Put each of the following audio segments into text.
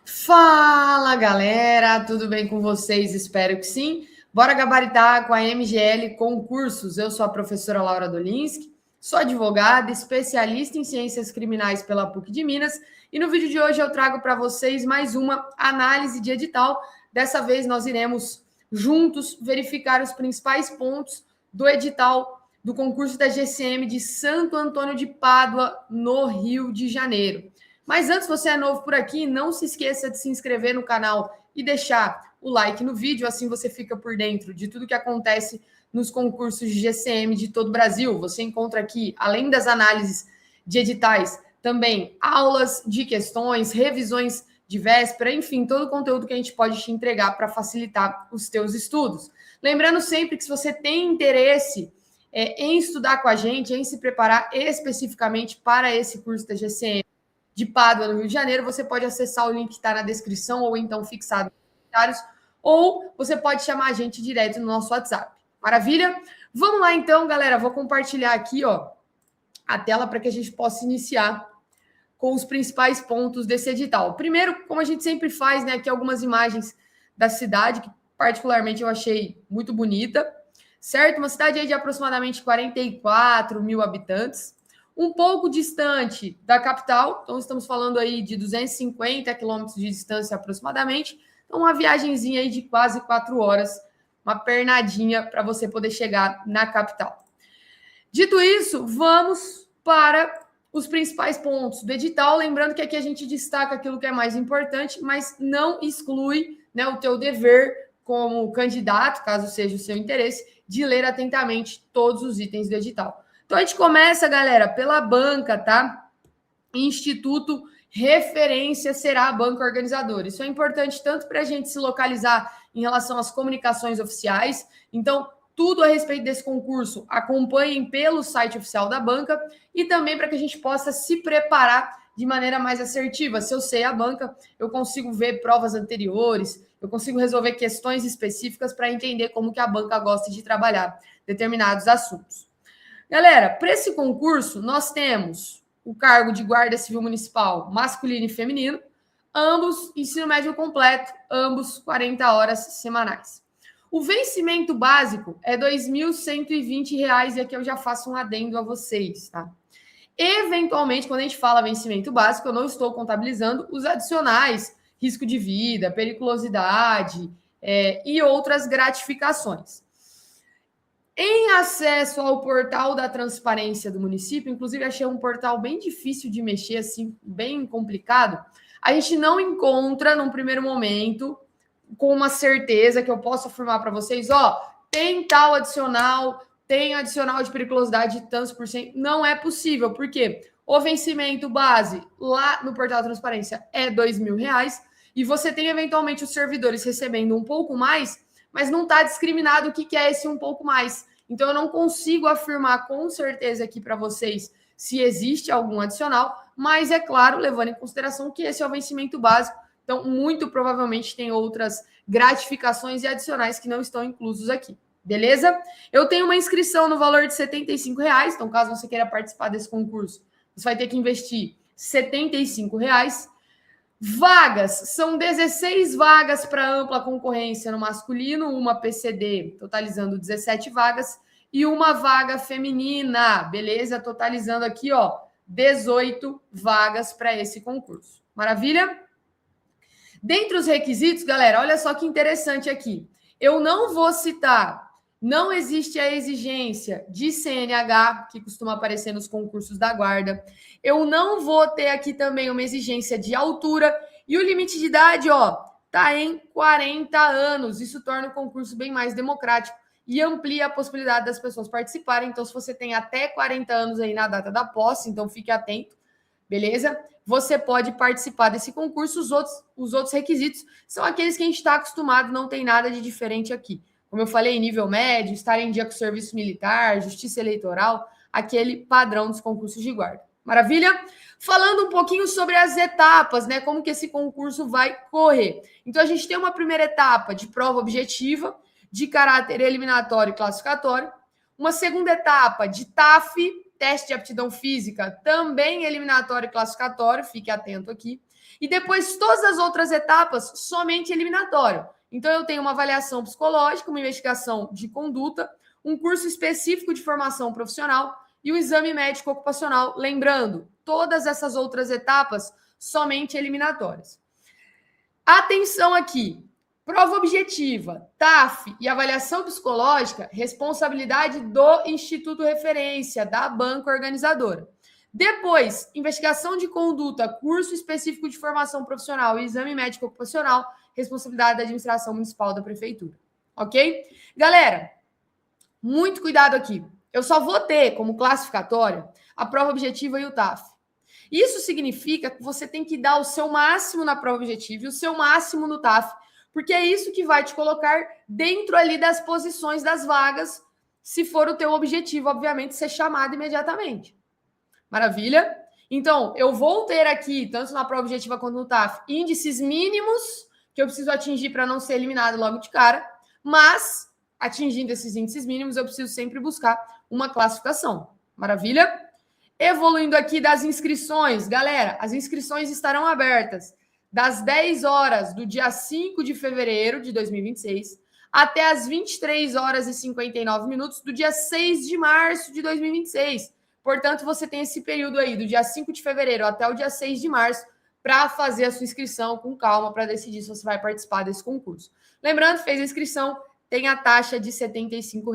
Fala galera, tudo bem com vocês? Espero que sim. Bora gabaritar com a MGL Concursos. Eu sou a professora Laura Dolinski, sou advogada, especialista em ciências criminais pela PUC de Minas e no vídeo de hoje eu trago para vocês mais uma análise de edital. Dessa vez nós iremos juntos verificar os principais pontos do edital do concurso da GCM de Santo Antônio de Pádua, no Rio de Janeiro. Mas antes, você é novo por aqui, não se esqueça de se inscrever no canal e deixar o like no vídeo, assim você fica por dentro de tudo que acontece nos concursos de GCM de todo o Brasil. Você encontra aqui, além das análises de editais, também aulas de questões, revisões de véspera, enfim, todo o conteúdo que a gente pode te entregar para facilitar os teus estudos. Lembrando sempre que se você tem interesse em estudar com a gente, em se preparar especificamente para esse curso da GCM, de Pádua, no Rio de Janeiro, você pode acessar o link que está na descrição ou então fixado nos comentários, ou você pode chamar a gente direto no nosso WhatsApp. Maravilha? Vamos lá então, galera. Vou compartilhar aqui a tela para que a gente possa iniciar com os principais pontos desse edital. Primeiro, como a gente sempre faz, né, aqui algumas imagens da cidade, que particularmente eu achei muito bonita, certo? Uma cidade aí de aproximadamente 44 mil habitantes, um pouco distante da capital, então estamos falando aí de 250 quilômetros de distância aproximadamente, então uma viagenzinha aí de quase 4 horas, uma pernadinha para você poder chegar na capital. Dito isso, vamos para os principais pontos do edital, lembrando que aqui a gente destaca aquilo que é mais importante, mas não exclui, né, o teu dever como candidato, caso seja o seu interesse, de ler atentamente todos os itens do edital. Então a gente começa, galera, pela banca, tá? Instituto Referência será a banca organizadora. Isso é importante tanto para a gente se localizar em relação às comunicações oficiais. Então, tudo a respeito desse concurso, acompanhem pelo site oficial da banca e também para que a gente possa se preparar de maneira mais assertiva. Se eu sei a banca, eu consigo ver provas anteriores, eu consigo resolver questões específicas para entender como que a banca gosta de trabalhar determinados assuntos. Galera, para esse concurso, nós temos o cargo de guarda civil municipal masculino e feminino, ambos ensino médio completo, ambos 40 horas semanais. O vencimento básico é R$ 2.120, e aqui eu já faço um adendo a vocês, tá? Eventualmente, quando a gente fala vencimento básico, eu não estou contabilizando os adicionais, risco de vida, periculosidade e outras gratificações. Em acesso ao portal da transparência do município, inclusive achei um portal bem difícil de mexer, assim, bem complicado, a gente não encontra, num primeiro momento, com uma certeza que eu posso afirmar para vocês, tem tal adicional, tem adicional de periculosidade de tantos por cento. Não é possível, porque o vencimento base lá no portal da transparência é R$ 2.000 e você tem, eventualmente, os servidores recebendo um pouco mais, mas não está discriminado o que é esse um pouco mais. Então, eu não consigo afirmar com certeza aqui para vocês se existe algum adicional, mas é claro, levando em consideração que esse é o vencimento básico, então muito provavelmente tem outras gratificações e adicionais que não estão inclusos aqui, beleza? Eu tenho uma inscrição no valor de R$ 75, então caso você queira participar desse concurso, você vai ter que investir R$ 75. Vagas, são 16 vagas para ampla concorrência no masculino, uma PCD, totalizando 17 vagas, e uma vaga feminina, beleza? Totalizando aqui, 18 vagas para esse concurso. Maravilha? Dentre os requisitos, galera, olha só que interessante aqui. Eu não vou citar, não existe a exigência de CNH, que costuma aparecer nos concursos da guarda. Eu não vou ter aqui também uma exigência de altura. E o limite de idade, tá em 40 anos. Isso torna o concurso bem mais democrático e amplia a possibilidade das pessoas participarem. Então, se você tem até 40 anos aí na data da posse, então fique atento, beleza? Você pode participar desse concurso. Os outros requisitos são aqueles que a gente está acostumado, não tem nada de diferente aqui. Como eu falei, nível médio, estar em dia com o serviço militar, justiça eleitoral, aquele padrão dos concursos de guarda. Maravilha? Falando um pouquinho sobre as etapas, né? Como que esse concurso vai correr. Então, a gente tem uma primeira etapa de prova objetiva, de caráter eliminatório e classificatório. Uma segunda etapa de TAF, teste de aptidão física, também eliminatório e classificatório, fique atento aqui. E depois, todas as outras etapas, somente eliminatório. Então, eu tenho uma avaliação psicológica, uma investigação de conduta, um curso específico de formação profissional e o exame médico ocupacional. Lembrando, todas essas outras etapas, somente eliminatórias. Atenção aqui. Prova objetiva, TAF e avaliação psicológica, responsabilidade do Instituto Referência, da banca organizadora. Depois, investigação de conduta, curso específico de formação profissional e exame médico ocupacional, responsabilidade da administração municipal da prefeitura. Ok? Galera, muito cuidado aqui. Eu só vou ter como classificatória a prova objetiva e o TAF. Isso significa que você tem que dar o seu máximo na prova objetiva e o seu máximo no TAF, porque é isso que vai te colocar dentro ali das posições das vagas, se for o teu objetivo, obviamente, ser chamado imediatamente. Maravilha? Então, eu vou ter aqui, tanto na prova objetiva quanto no TAF, índices mínimos que eu preciso atingir para não ser eliminado logo de cara, mas, atingindo esses índices mínimos, eu preciso sempre buscar uma classificação. Maravilha? Evoluindo aqui das inscrições, galera, as inscrições estarão abertas das 10 horas do dia 5 de fevereiro de 2026 até as 23 horas e 59 minutos do dia 6 de março de 2026. Portanto, você tem esse período aí, do dia 5 de fevereiro até o dia 6 de março, para fazer a sua inscrição com calma, para decidir se você vai participar desse concurso. Lembrando, fez a inscrição, tem a taxa de R$ 75.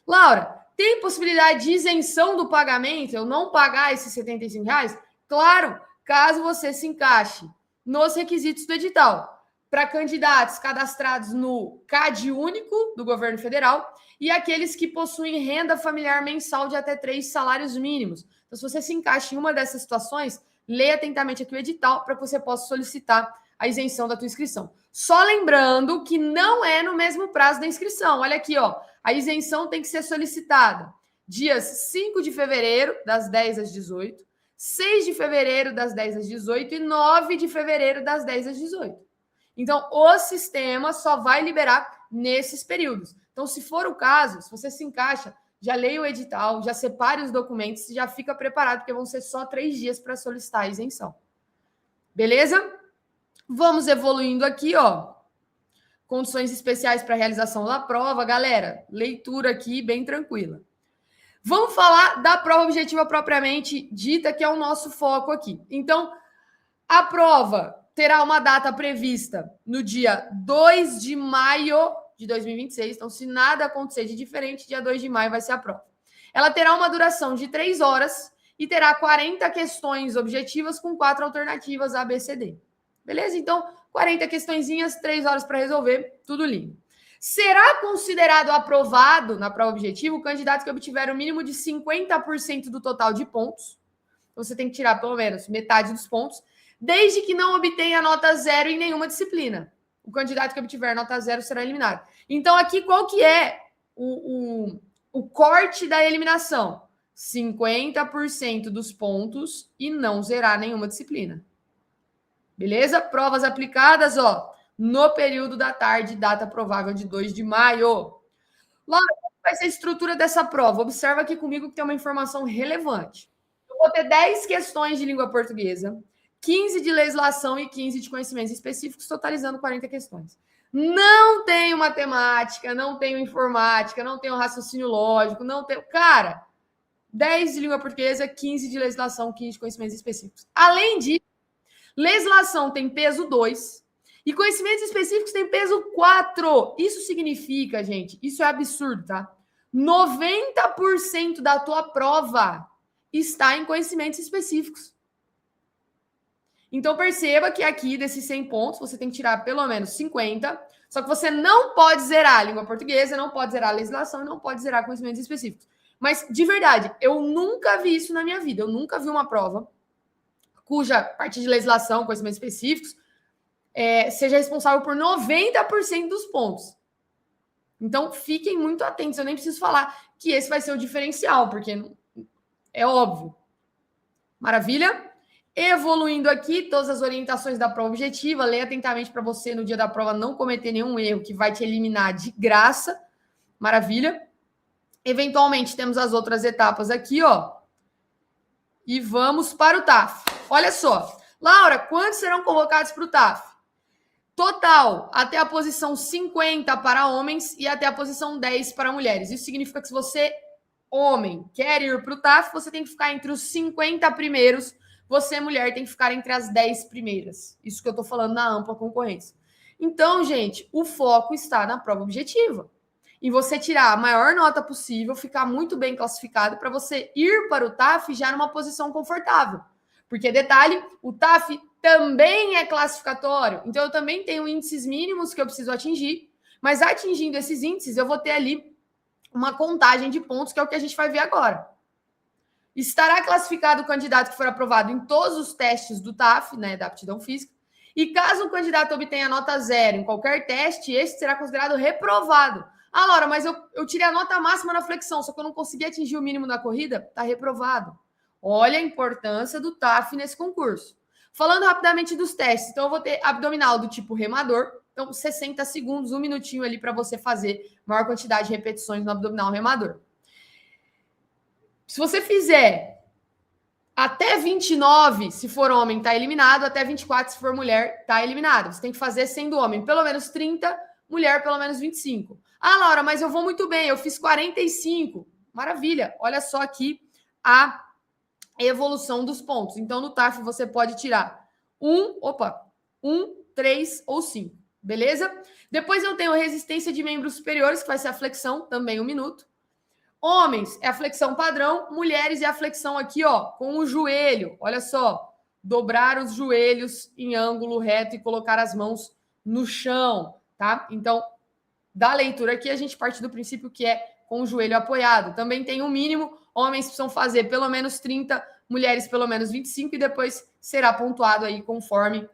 Laura, tem possibilidade de isenção do pagamento, eu não pagar esses R$ 75? Claro, caso você se encaixe nos requisitos do edital, para candidatos cadastrados no CAD único do governo federal e aqueles que possuem renda familiar mensal de até 3 salários mínimos. Então, se você se encaixa em uma dessas situações, leia atentamente aqui o edital para que você possa solicitar a isenção da tua inscrição. Só lembrando que não é no mesmo prazo da inscrição. Olha aqui, ó, a isenção tem que ser solicitada dias 5 de fevereiro, das 10 às 18, 6 de fevereiro, das 10 às 18 e 9 de fevereiro, das 10 às 18. Então, o sistema só vai liberar nesses períodos. Então, se for o caso, se você se encaixa, já leia o edital, já separe os documentos, já fica preparado, porque vão ser só 3 dias para solicitar a isenção. Beleza? Vamos evoluindo aqui, ó. Condições especiais para a realização da prova. Galera, leitura aqui bem tranquila. Vamos falar da prova objetiva propriamente dita, que é o nosso foco aqui. Então, a prova terá uma data prevista no dia 2 de maio de 2026. Então, se nada acontecer de diferente, dia 2 de maio vai ser a prova. Ela terá uma duração de 3 horas e terá 40 questões objetivas com 4 alternativas A, B, C, D. Beleza? Então, 40 questõezinhas, 3 horas para resolver, tudo lindo. Será considerado aprovado na prova objetiva o candidato que obtiver o mínimo de 50% do total de pontos. Você tem que tirar pelo menos metade dos pontos, desde que não obtenha nota 0 em nenhuma disciplina. O candidato que obtiver nota 0 será eliminado. Então, aqui, qual que é o corte da eliminação? 50% dos pontos e não zerar nenhuma disciplina. Beleza? Provas aplicadas, ó, no período da tarde, data provável de 2 de maio. Laura, como vai ser a estrutura dessa prova? Observa aqui comigo que tem uma informação relevante. Eu vou ter 10 questões de língua portuguesa, 15 de legislação e 15 de conhecimentos específicos, totalizando 40 questões. Não tenho matemática, não tenho informática, não tenho raciocínio lógico, não tenho... Cara, 10 de língua portuguesa, 15 de legislação, 15 de conhecimentos específicos. Além disso, legislação tem peso 2 e conhecimentos específicos tem peso 4. Isso significa, gente, isso é absurdo, tá? 90% da tua prova está em conhecimentos específicos. Então, perceba que aqui, desses 100 pontos, você tem que tirar pelo menos 50, só que você não pode zerar a língua portuguesa, não pode zerar a legislação e não pode zerar conhecimentos específicos. Mas, de verdade, eu nunca vi isso na minha vida. Eu nunca vi uma prova cuja parte de legislação, conhecimentos específicos, seja responsável por 90% dos pontos. Então, fiquem muito atentos. Eu nem preciso falar que esse vai ser o diferencial, porque é óbvio. Maravilha? Evoluindo aqui, todas as orientações da prova objetiva. Leia atentamente para você, no dia da prova, não cometer nenhum erro que vai te eliminar de graça. Maravilha? Eventualmente, temos as outras etapas aqui, ó. E vamos para o TAF. Olha só. Laura, quantos serão convocados para o TAF? Total, até a posição 50 para homens e até a posição 10 para mulheres. Isso significa que se você, homem, quer ir para o TAF, você tem que ficar entre os 50 primeiros. Você, mulher, tem que ficar entre as 10 primeiras. Isso que eu estou falando na ampla concorrência. Então, gente, o foco está na prova objetiva. E você tirar a maior nota possível, ficar muito bem classificado para você ir para o TAF já numa posição confortável. Porque, detalhe, o TAF também é classificatório. Então, eu também tenho índices mínimos que eu preciso atingir, mas atingindo esses índices, eu vou ter ali uma contagem de pontos, que é o que a gente vai ver agora. Estará classificado o candidato que for aprovado em todos os testes do TAF, né, da aptidão física, e caso o candidato obtenha nota 0 em qualquer teste, esse será considerado reprovado. Ah, Laura, mas eu tirei a nota máxima na flexão, só que eu não consegui atingir o mínimo na corrida, está reprovado. Olha a importância do TAF nesse concurso. Falando rapidamente dos testes, então eu vou ter abdominal do tipo remador, então 60 segundos, 1 minutinho ali para você fazer maior quantidade de repetições no abdominal remador. Se você fizer até 29, se for homem, está eliminado, até 24, se for mulher, está eliminado. Você tem que fazer sendo homem pelo menos 30, mulher pelo menos 25. Ah, Laura, mas eu vou muito bem, eu fiz 45. Maravilha, olha só aqui a evolução dos pontos. Então, no TAF, você pode tirar 1, 3 ou 5, beleza? Depois eu tenho resistência de membros superiores, que vai ser a flexão, também 1 minuto. Homens é a flexão padrão, mulheres é a flexão aqui, ó, com o joelho. Olha só, dobrar os joelhos em ângulo reto e colocar as mãos no chão, tá? Então, da leitura aqui, a gente parte do princípio que é com o joelho apoiado. Também tem um mínimo, homens precisam fazer pelo menos 30, mulheres pelo menos 25, e depois será pontuado aí conforme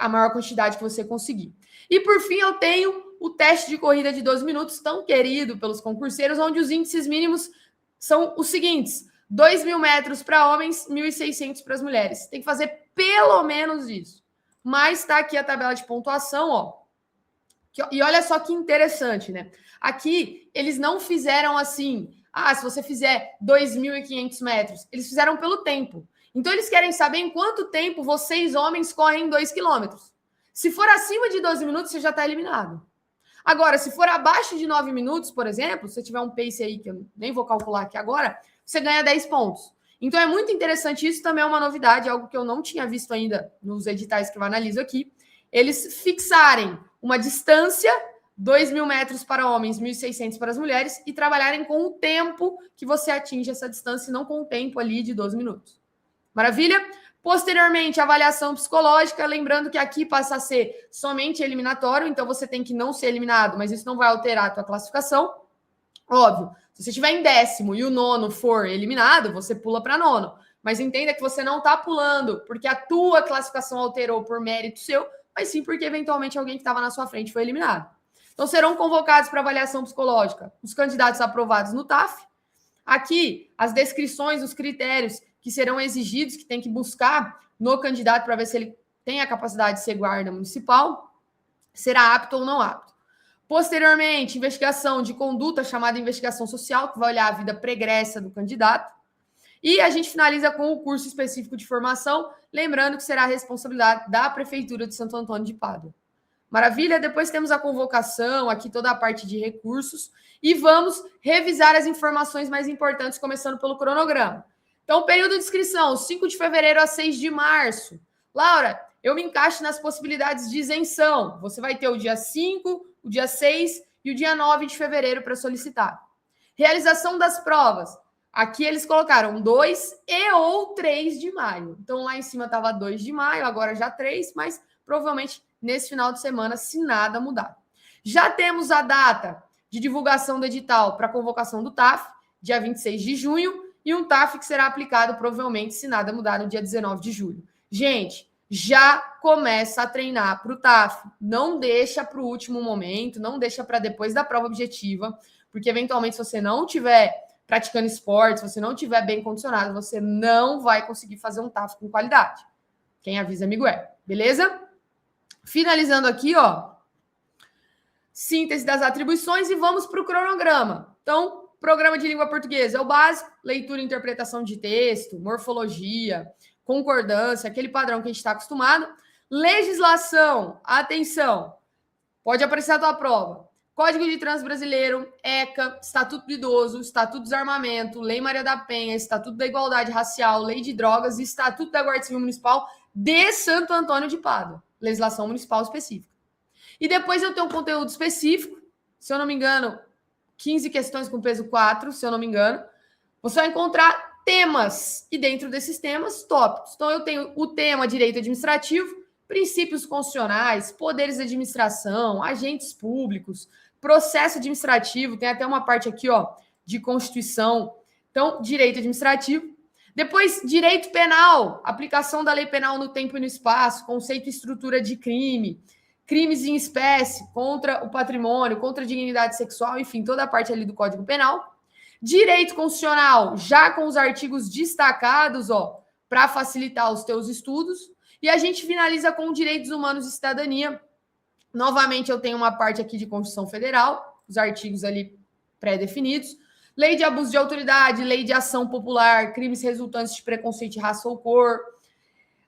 a maior quantidade que você conseguir. E por fim, eu tenho o teste de corrida de 12 minutos, tão querido pelos concurseiros, onde os índices mínimos são os seguintes: 2.000 metros para homens, 1.600 para as mulheres. Tem que fazer pelo menos isso. Mas está aqui a tabela de pontuação, ó. E olha só que interessante, né? Aqui, eles não fizeram assim, se você fizer 2.500 metros. Eles fizeram pelo tempo. Então, eles querem saber em quanto tempo vocês, homens, correm 2 quilômetros. Se for acima de 12 minutos, você já está eliminado. Agora, se for abaixo de 9 minutos, por exemplo, se você tiver um pace aí, que eu nem vou calcular aqui agora, você ganha 10 pontos. Então, é muito interessante. Isso também é uma novidade, algo que eu não tinha visto ainda nos editais que eu analiso aqui. Eles fixarem uma distância, 2.000 metros para homens, 1.600 para as mulheres, e trabalharem com o tempo que você atinge essa distância e não com o tempo ali de 12 minutos. Maravilha? Posteriormente, avaliação psicológica, lembrando que aqui passa a ser somente eliminatório, então você tem que não ser eliminado, mas isso não vai alterar a tua classificação. Óbvio, se você estiver em 10º e o 9º for eliminado, você pula para 9º. Mas entenda que você não está pulando porque a tua classificação alterou por mérito seu, mas sim porque eventualmente alguém que estava na sua frente foi eliminado. Então, serão convocados para avaliação psicológica os candidatos aprovados no TAF. Aqui, as descrições, os critérios que serão exigidos, que tem que buscar no candidato para ver se ele tem a capacidade de ser guarda municipal, será apto ou não apto. Posteriormente, investigação de conduta, chamada investigação social, que vai olhar a vida pregressa do candidato. E a gente finaliza com o curso específico de formação, lembrando que será a responsabilidade da Prefeitura de Santo Antônio de Pádua. Maravilha? Depois temos a convocação, aqui toda a parte de recursos, e vamos revisar as informações mais importantes, começando pelo cronograma. Então, período de inscrição, 5 de fevereiro a 6 de março. Laura, eu me encaixo nas possibilidades de isenção. Você vai ter o dia 5, o dia 6 e o dia 9 de fevereiro para solicitar. Realização das provas. Aqui eles colocaram 2 e ou 3 de maio. Então, lá em cima estava 2 de maio, agora já 3, mas provavelmente nesse final de semana, se nada mudar. Já temos a data de divulgação do edital para convocação do TAF, dia 26 de junho, e um TAF que será aplicado, provavelmente, se nada mudar, no dia 19 de julho. Gente, já começa a treinar para o TAF. Não deixa para o último momento, não deixa para depois da prova objetiva, porque, eventualmente, se você não tiver praticando esportes, se você não tiver bem condicionado, você não vai conseguir fazer um TAF com qualidade. Quem avisa, amigo é. Beleza? Finalizando aqui, ó, síntese das atribuições e vamos para o cronograma. Então, programa de língua portuguesa é o básico, leitura e interpretação de texto, morfologia, concordância, aquele padrão que a gente está acostumado. Legislação, atenção, pode aparecer a tua prova. Código de Trânsito Brasileiro, ECA, Estatuto do Idoso, Estatuto do Desarmamento, Lei Maria da Penha, Estatuto da Igualdade Racial, Lei de Drogas e Estatuto da Guarda Civil Municipal de Santo Antônio de Pádua. Legislação municipal específica. E depois eu tenho um conteúdo específico, se eu não me engano, 15 questões com peso 4, se eu não me engano. Você vai encontrar temas, e dentro desses temas, tópicos. Então, eu tenho o tema direito administrativo, princípios constitucionais, poderes de administração, agentes públicos, processo administrativo, tem até uma parte aqui, ó, de Constituição. Então, direito administrativo. Depois, direito penal, aplicação da lei penal no tempo e no espaço, conceito e estrutura de crime, crimes em espécie, contra o patrimônio, contra a dignidade sexual, enfim, toda a parte ali do Código Penal. Direito constitucional, já com os artigos destacados, ó, para facilitar os teus estudos. E a gente finaliza com direitos humanos e cidadania. Novamente, eu tenho uma parte aqui de Constituição Federal, os artigos ali pré-definidos. Lei de abuso de autoridade, lei de ação popular, crimes resultantes de preconceito de raça ou cor,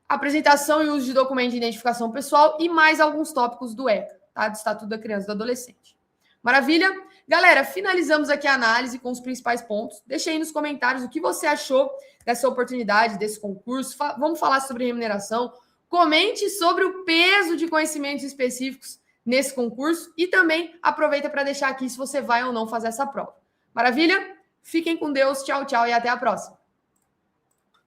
apresentação e uso de documento de identificação pessoal e mais alguns tópicos do ECA, tá? Do Estatuto da Criança e do Adolescente. Maravilha? Galera, finalizamos aqui a análise com os principais pontos. Deixe aí nos comentários o que você achou dessa oportunidade, desse concurso. Vamos falar sobre remuneração. Comente sobre o peso de conhecimentos específicos nesse concurso e também aproveita para deixar aqui se você vai ou não fazer essa prova. Maravilha? Fiquem com Deus. Tchau, tchau e até a próxima.